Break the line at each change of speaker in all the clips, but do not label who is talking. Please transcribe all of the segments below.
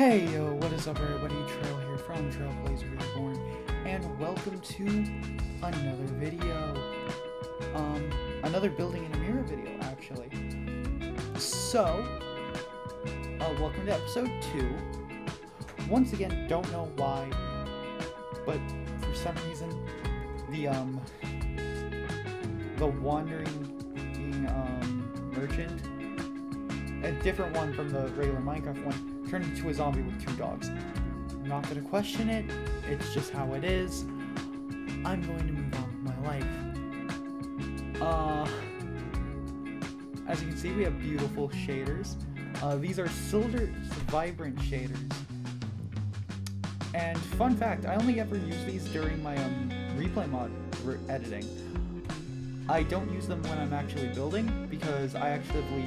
Hey yo, what is up everybody, Trail here from Trailblazer Reborn, and welcome to another video. Another building in Amerua video, actually. So, welcome to episode 2. Once again, don't know why, but for some reason, the wandering merchant, a different one from the regular Minecraft one, turned into a zombie with 2 dogs. I'm not going to question it, it's just how it is. I'm going to move on with my life. As you can see, we have beautiful shaders. These are Silver Vibrant shaders. And fun fact, I only ever use these during my replay mod editing. I don't use them when I'm actually building because I actively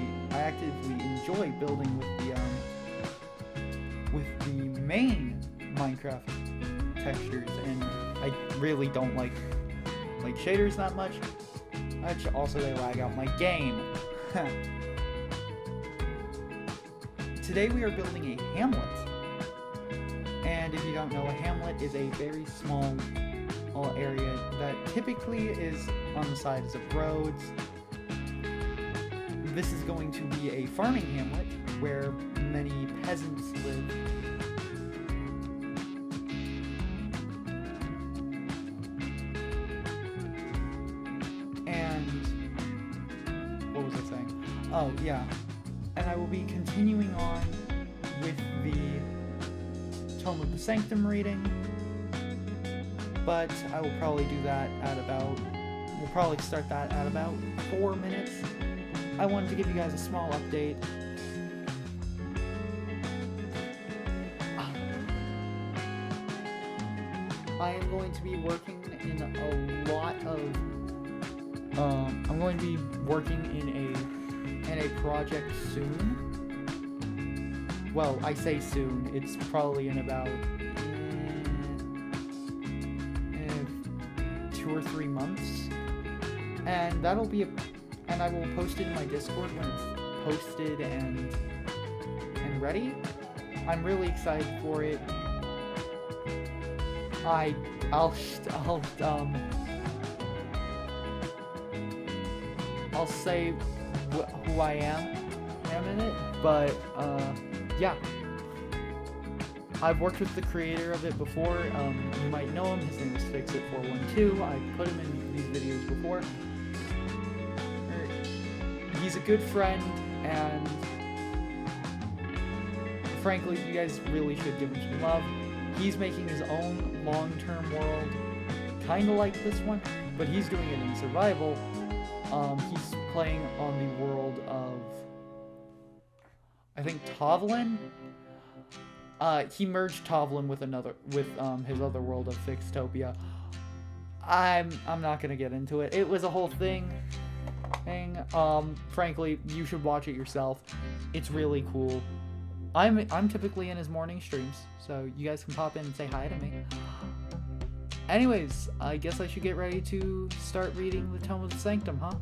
enjoy building with the main Minecraft textures, and I really don't like shaders that much. Also, they lag out my game. Today we are building a hamlet, and if you don't know, a hamlet is a very small area that typically is on the sides of roads. This is going to be a farming hamlet where many peasants live. And what was I saying? Oh yeah, and I will be continuing on with the Tome of the Sanctum reading, but I will probably do that at we'll probably start that at about 4 minutes. I wanted to give you guys a small update. I am going to be working in a lot of I'm going to be working in a project soon. Well, I say soon, it's probably in about 2 or 3 months, and that'll be and I will post it in my Discord when it's posted and ready. I'm really excited for it. I'll say who I am in it, but yeah. I've worked with the creator of it before. You might know him. His name is Fixit412. I've put him in these videos before. He's a good friend, and frankly, you guys really should give him some love. He's making his own long-term world, kind of like this one, but he's doing it in survival. He's playing on the world of, I think, Tovlin. He merged Tovlin with his other world of Fixtopia. I'm not gonna get into it. It was a whole thing. Frankly, you should watch it yourself. It's really cool. I'm typically in his morning streams, so you guys can pop in and say hi to me. Anyways, I guess I should get ready to start reading the Tome of the Sanctum, huh?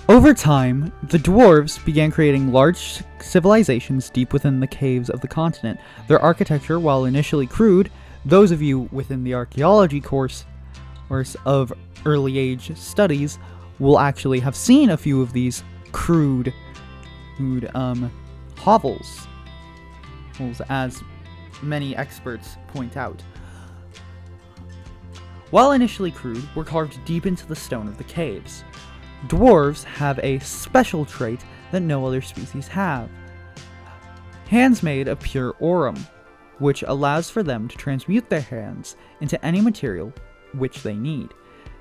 Over time, the dwarves began creating large civilizations deep within the caves of the continent. Their architecture, while initially crude, those of you within the archaeology course of early age studies will actually have seen a few of these crude hovels. as many experts point out. While initially crude, were carved deep into the stone of the caves. Dwarves have a special trait that no other species have. Hands made of pure aurum, which allows for them to transmute their hands into any material which they need.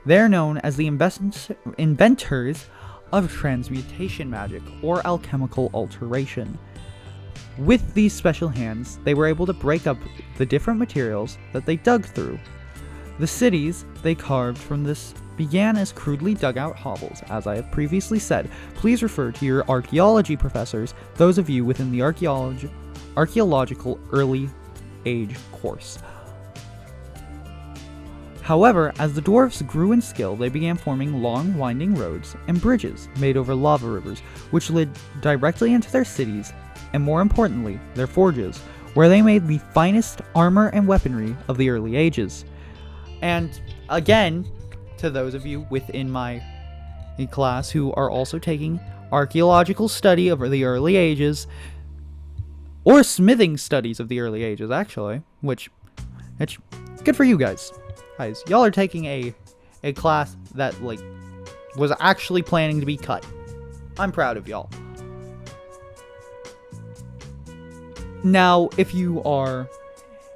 They are known as the inventors of transmutation magic, or alchemical alteration. With these special hands, they were able to break up the different materials that they dug through. The cities they carved from this began as crudely dug out hovels. As I have previously said, please refer to your archaeology professors, those of you within the archaeological early age course. However, as the dwarves grew in skill, they began forming long, winding roads and bridges made over lava rivers, which led directly into their cities, and more importantly, their forges, where they made the finest armor and weaponry of the early ages. And again, to those of you within my class who are also taking archaeological study of the early ages, or smithing studies of the early ages, actually, which it's good for you guys. Guys, y'all are taking a class that, like, was actually planning to be cut. I'm proud of y'all. Now, if you are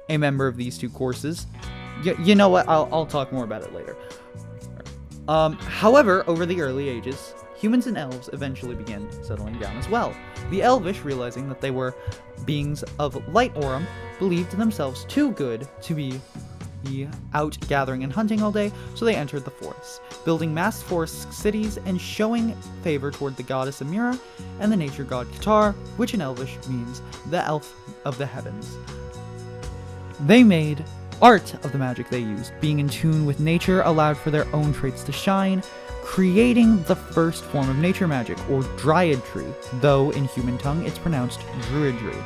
a member of these two courses, you know what, I'll talk more about it later. However, over the early ages, humans and elves eventually began settling down as well. The Elvish, realizing that they were beings of light aurum, believed themselves too good to be out gathering and hunting all day, so they entered the forests, building mass forest cities and showing favor toward the goddess Amerua and the nature god Qatar, which in Elvish means the elf of the heavens. They made art of the magic they used. Being in tune with nature allowed for their own traits to shine, creating the first form of nature magic, or dryadry, though in human tongue it's pronounced druidry.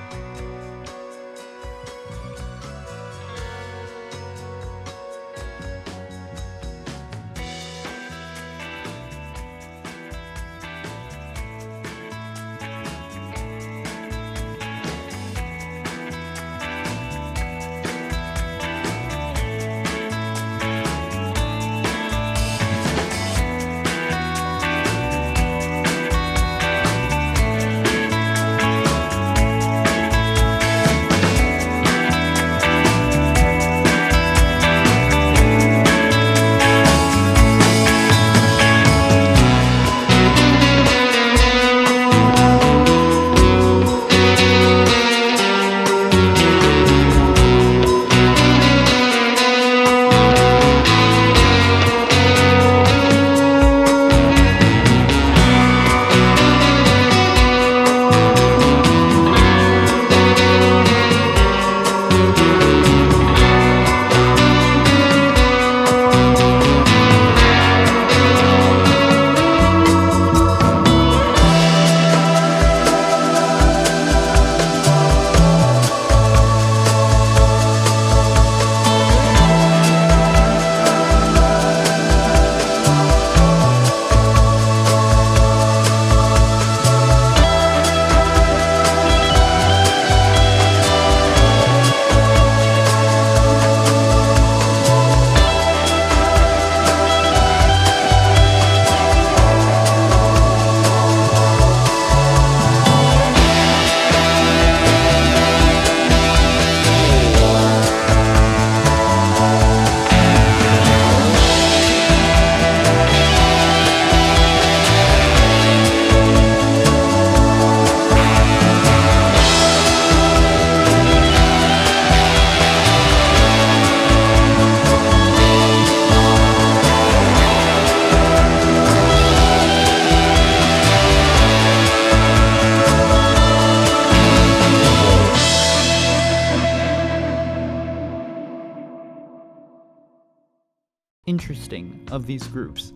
Interesting of these groups,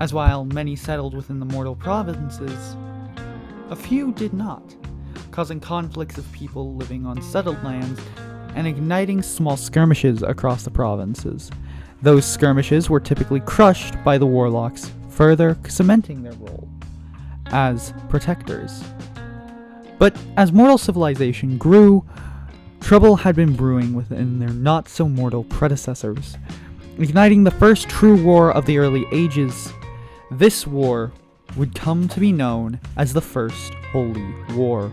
as while many settled within the mortal provinces, a few did not, causing conflicts of people living on settled lands and igniting small skirmishes across the provinces. Those skirmishes were typically crushed by the warlocks, further cementing their role as protectors. But as mortal civilization grew, trouble had been brewing within their not-so-mortal predecessors, igniting the first true war of the early ages. This war would come to be known as the First Holy War.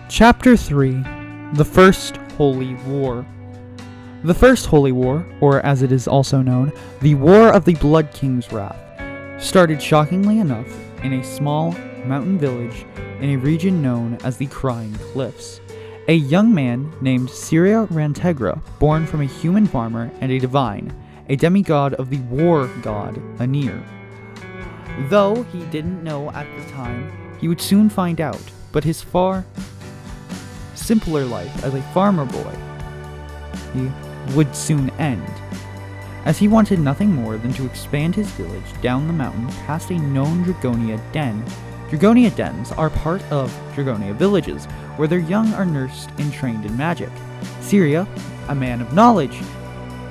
Chapter 3. The First Holy War. The First Holy War, or as it is also known, the War of the Blood King's Wrath, started shockingly enough in a small mountain village in a region known as the Crying Cliffs. A young man named Syria Rantegra, born from a human farmer and a divine, a demigod of the war god Anir. Though he didn't know at the time, he would soon find out, but his far simpler life as a farmer boy he would soon end, as he wanted nothing more than to expand his village down the mountain past a known Dragonia den. Dragonia dens are part of Dragonia villages, where their young are nursed and trained in magic. Syria, a man of knowledge,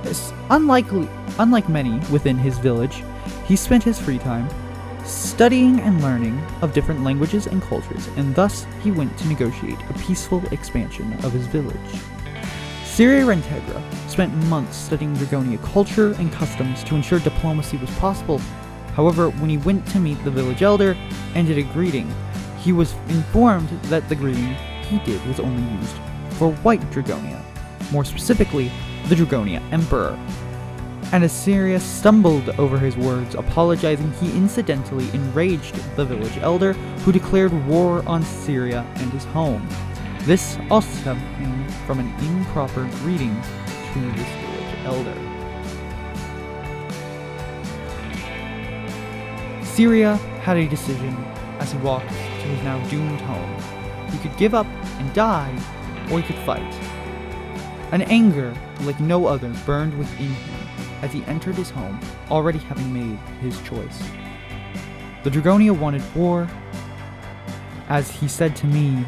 is unlike many within his village, he spent his free time studying and learning of different languages and cultures, and thus he went to negotiate a peaceful expansion of his village. Syria Rantegra spent months studying Dragonia culture and customs to ensure diplomacy was possible. However, when he went to meet the village elder and did a greeting, he was informed that the greeting he did was only used for white Dragonia, more specifically, the Dragonia Emperor. And as Syria stumbled over his words, apologizing, he incidentally enraged the village elder, who declared war on Syria and his home. This also stemmed from an improper greeting to this village elder. Syria had a decision as he walked to his now doomed home. He could give up and die, or he could fight. An anger like no other burned within him as he entered his home, already having made his choice. The Dragonia wanted war. As he said to me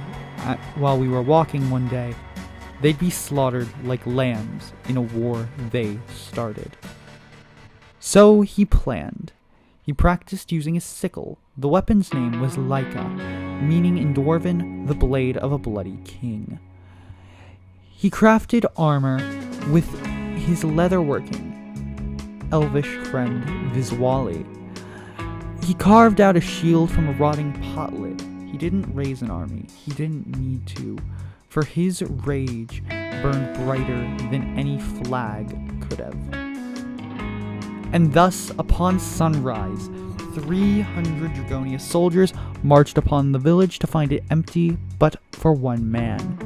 while we were walking one day, they'd be slaughtered like lambs in a war they started. So he planned. He practiced using a sickle. The weapon's name was Laika, meaning in Dwarven, the blade of a bloody king. He crafted armor with his leatherworking elvish friend Visuali. He carved out a shield from a rotting pot lid. He didn't raise an army. He didn't need to, for his rage burned brighter than any flag could have. And thus, upon sunrise, 300 Dragonia soldiers marched upon the village to find it empty but for one man.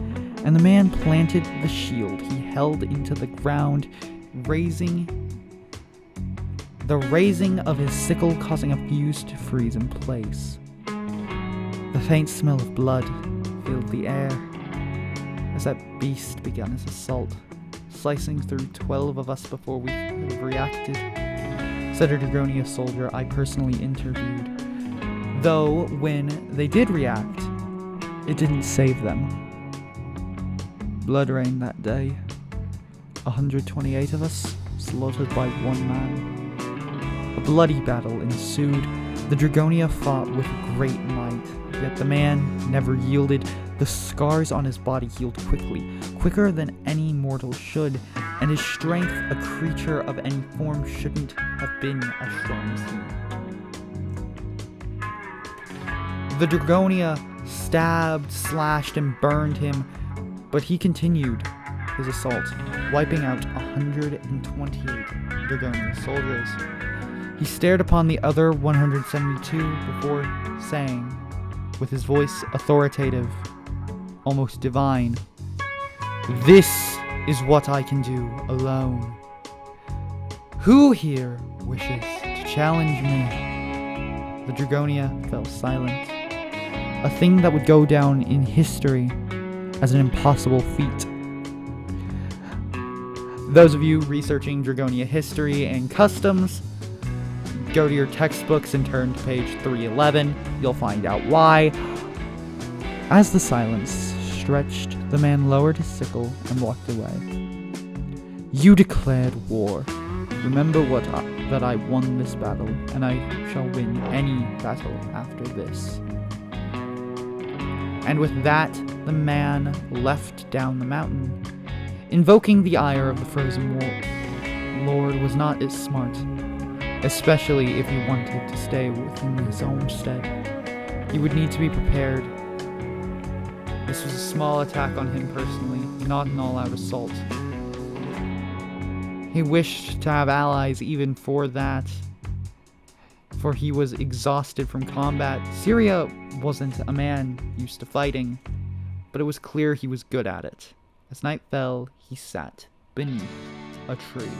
And the man planted the shield he held into the ground, the raising of his sickle causing a fuse to freeze in place. The faint smell of blood filled the air as that beast began his assault, slicing through 12 of us before we could have reacted, said a Dragonia soldier I personally interviewed. Though, when they did react, it didn't save them. Blood rained that day. 128 of us slaughtered by one man. A bloody battle ensued. The Dragonia fought with great might, yet the man never yielded. The scars on his body healed quickly, quicker than any mortal should, and his strength, a creature of any form, shouldn't have been as strong as he. The Dragonia stabbed, slashed, and burned him, but he continued his assault, wiping out 128 Dragonia soldiers. He stared upon the other 172 before saying, with his voice authoritative, almost divine, "This is what I can do alone. Who here wishes to challenge me?" The Dragonia fell silent, a thing that would go down in history as an impossible feat. Those of you researching Dragonia history and customs, go to your textbooks and turn to page 311. You'll find out why. As the silence stretched, the man lowered his sickle and walked away. "You declared war. Remember that I won this battle, and I shall win any battle after this." And with that, the man left down the mountain. Invoking the ire of the frozen lord was not as smart, especially if he wanted to stay within his homestead. He would need to be prepared This was a small attack on him personally, not an all-out assault. He wished to have allies even for that, for he was exhausted from combat. Syria wasn't a man used to fighting, but it was clear he was good at it. As night fell, he sat beneath a tree.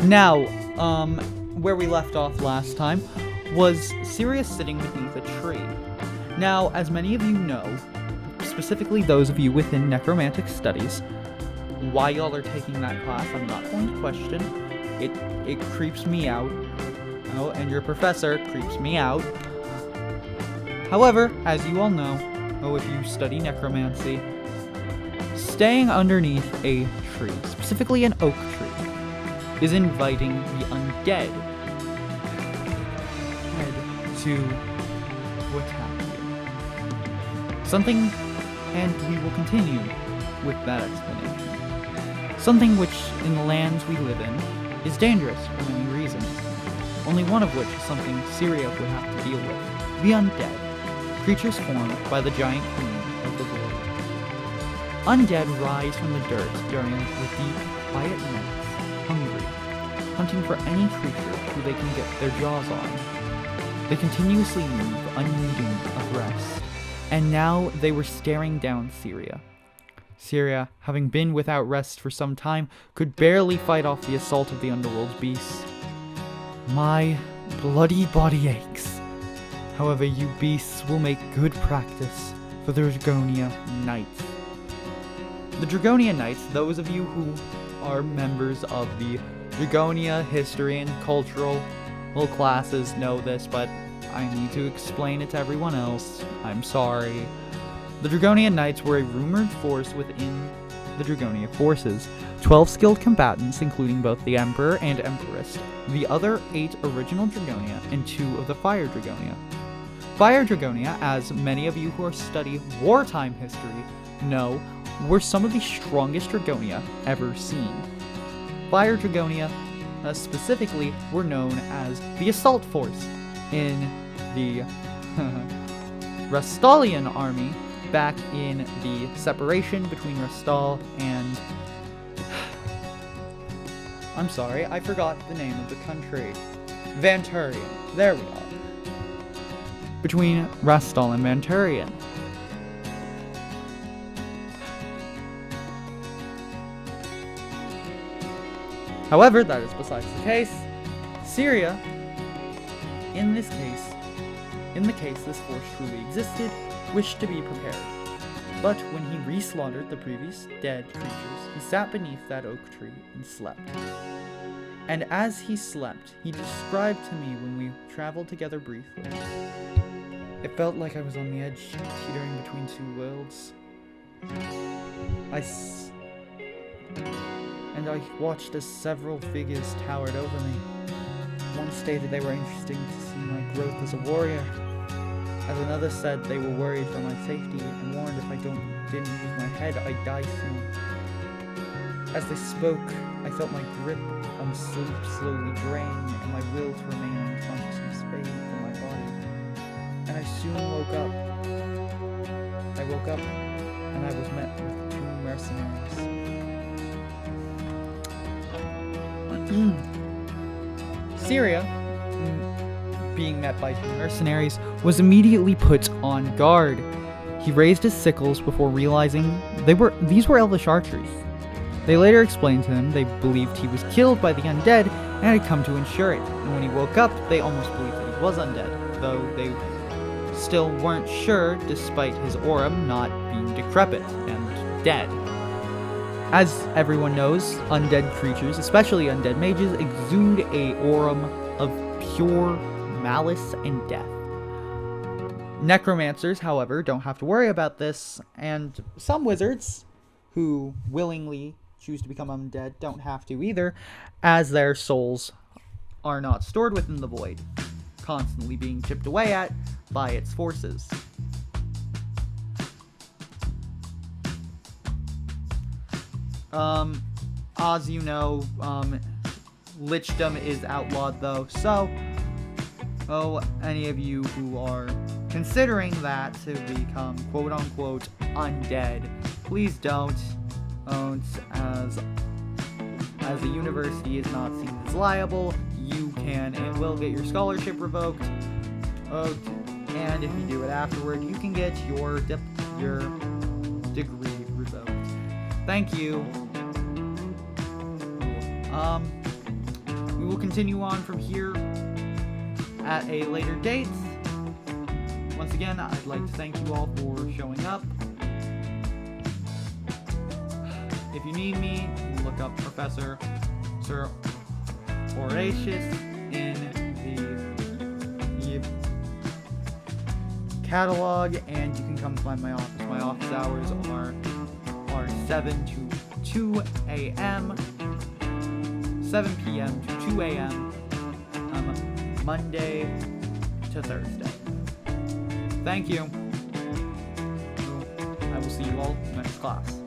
Now, where we left off last time was Sirius sitting beneath a tree. Now, as many of you know, specifically those of you within necromantic studies, why y'all are taking that class, I'm not going to question. It creeps me out. Oh, and your professor creeps me out. However, as you all know, if you study necromancy, staying underneath a tree, specifically an oak tree, is inviting the undead to attack you. Something, and we will continue with that explanation. Something which, in the lands we live in, is dangerous for many reasons. Only one of which is something Syria would have to deal with. The undead. Creatures formed by the giant queen of the void. Undead rise from the dirt during the deep, quiet nights, hungry, hunting for any creature who they can get their jaws on. They continuously move, unneeding of rest. And now they were staring down Syria. Syria, having been without rest for some time, could barely fight off the assault of the underworld's beasts. My bloody body aches. However, you beasts will make good practice for the Dragonia Knights. The Dragonia Knights, those of you who are members of the Dragonia history and cultural classes know this, but I need to explain it to everyone else. I'm sorry. The Dragonia Knights were a rumored force within the Dragonia forces. 12 skilled combatants, including both the Emperor and Empress, the other 8 original Dragonia, and 2 of the Fire Dragonia. Fire Dragonia, as many of you who study wartime history know, were some of the strongest Dragonia ever seen. Fire Dragonia, specifically, were known as the Assault Force in the Restalian army back in the separation between Restal and... I'm sorry, I forgot the name of the country. Vanturian. There we are. Between Restal and Vanturian. However, that is besides the case. Syria, in the case this force truly existed, wished to be prepared. But when he re-slaughtered the previous dead creatures, he sat beneath that oak tree and slept. And as he slept, he described to me when we traveled together briefly. It felt like I was on the edge, teetering between two worlds. I watched as several figures towered over me. One stated they were interested to see my growth as a warrior, as another said they were worried for my safety and warned if I didn't use my head, I'd die soon. As they spoke, I felt my grip on sleep slowly drain and my will to remain unconsciousness fade from my body. And I soon woke up. I woke up and I was met with 2 mercenaries. Syria, being met by 2 mercenaries, was immediately put on guard. He raised his sickles before realizing these were elvish archers. They later explained to him they believed he was killed by the undead and had come to ensure it, and when he woke up, they almost believed that he was undead, though they still weren't sure despite his aura not being decrepit and dead. As everyone knows, undead creatures, especially undead mages, exude a aurum of pure malice and death. Necromancers, however, don't have to worry about this, and some wizards who willingly choose to become undead don't have to either, as their souls are not stored within the void, constantly being chipped away at by its forces. As you know, lichdom is outlawed though, so, any of you who are considering that to become quote-unquote undead, please don't, as the university is not seen as liable, you can and will get your scholarship revoked, and if you do it afterward, you can get your degree revoked. Thank you. we will continue on from here at a later date. Once again, I'd like to thank you all for showing up. If you need me, look up Professor Sir Horatius in the catalog, and you can come find my office. My office hours are 7 to 2 a.m. 7 p.m. to 2 a.m. Monday to Thursday. Thank you. I will see you all next class.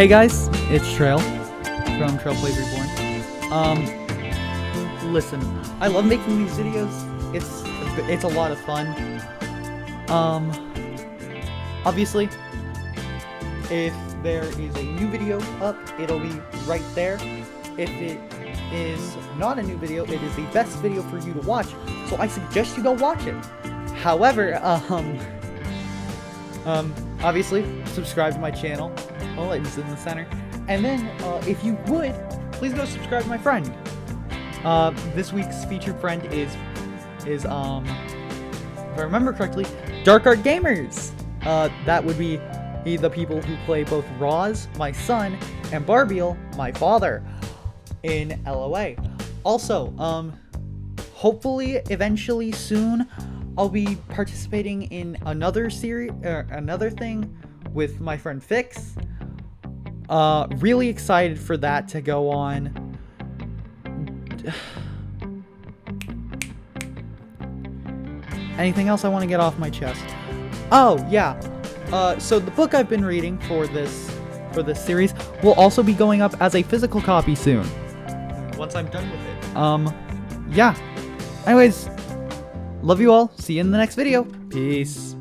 Hey guys, it's Trail from Trail Plays Reborn. Listen, I love making these videos. It's a lot of fun. Obviously, if there is a new video up, it'll be right there. If it is not a new video, it is the best video for you to watch, so I suggest you go watch it. However, obviously, subscribe to my channel. Oh, it's in the center. And then, if you would, please go subscribe to my friend. This week's featured friend is, if I remember correctly, Dark Art Gamers. That would be the people who play both Roz, my son, and Barbiel, my father, in LOA. Also, hopefully, eventually, soon, I'll be participating in another series, another thing with my friend Fix. Really excited for that to go on. Anything else I want to get off my chest? Oh, yeah. So the book I've been reading for this series will also be going up as a physical copy soon. Once I'm done with it. Yeah. Anyways, love you all. See you in the next video. Peace.